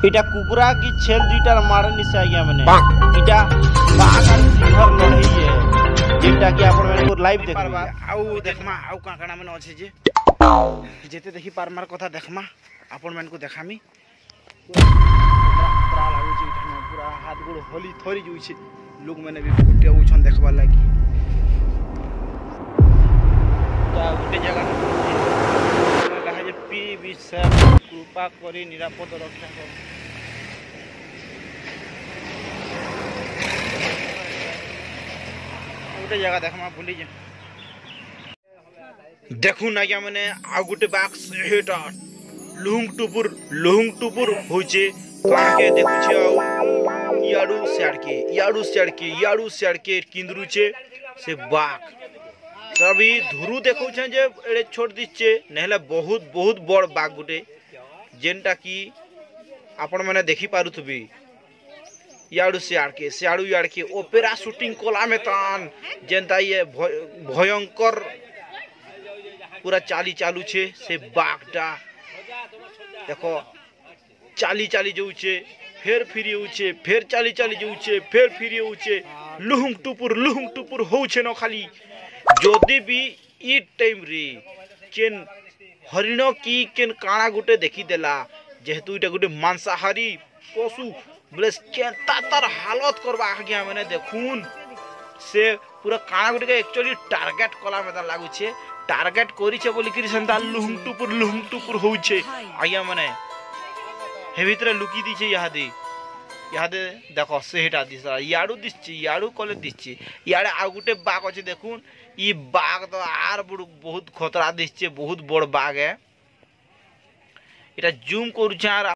इटा कुकुरा की छेल दुईटार मारे निसे आज्ञा मैंने इटा बाघ और सिंहर लड़ाई है जेटा कि आपण मैंने को लाइव देख पारबा आउ देखमा आउ का काना मैंने अछि जे जेते देखि पारमार कथा देखमा आपण मैंने को देखामी पूरा लागु छी इठा पूरा हाथ गोड़ होली थोरी जुई छी लोग मैंने भी गुटे उछन देखबा लागी ता गुटे जगह कहा जे पी विषय कृपा करी निरापद रक्षा कर गोटे जगह देखमा भूली जे देखू ना क्या मैंने आ गोटे बाग सेटा लुहुंग टुपुर होचे कान के देखु छे आ याडू साइड के किंदरुचे से बाग सभी धुरु देखौ छे जे एड़े छोड़ दिछे नहले बहुत बहुत बड़ बाग गोटे जेनटा की आपण माने देखि पारुथबी याडू याड के ओपेरा शूटिंग कोला में तान जेनता ये भयंकर पूरा चाली चालू छे से बागटा देखो चाली जाउछे फेर फिरी होउछे फेर चाली जाउछे फेर फिरी होउछे लुहुंग टुपुर होउछे न खाली जदि भी ई टाइम रे केन हरिण की केन काणा गुटे देखि देला जेहेतु इटा गुटे मांसाहारी पशु बोले केनता तार हालत करबा आज्ञा माने देखून से पूरा काणा गुटे के एक्चुअली टारगेट कला में लागुछे टारगेट करिछे बोली कि सेंता लुहुंग टुपुर होउछे आज्ञा माने हे भितरे लुकी दिछे यादे देखो सेटा दिसला याडू दिसछि याडू कले दिसछि याडे आ गुटे बाग अछि देखून ई बाग तो आर बहुत खतरा दिसछि बहुत बड़ बाग है एटा जूम करूछ।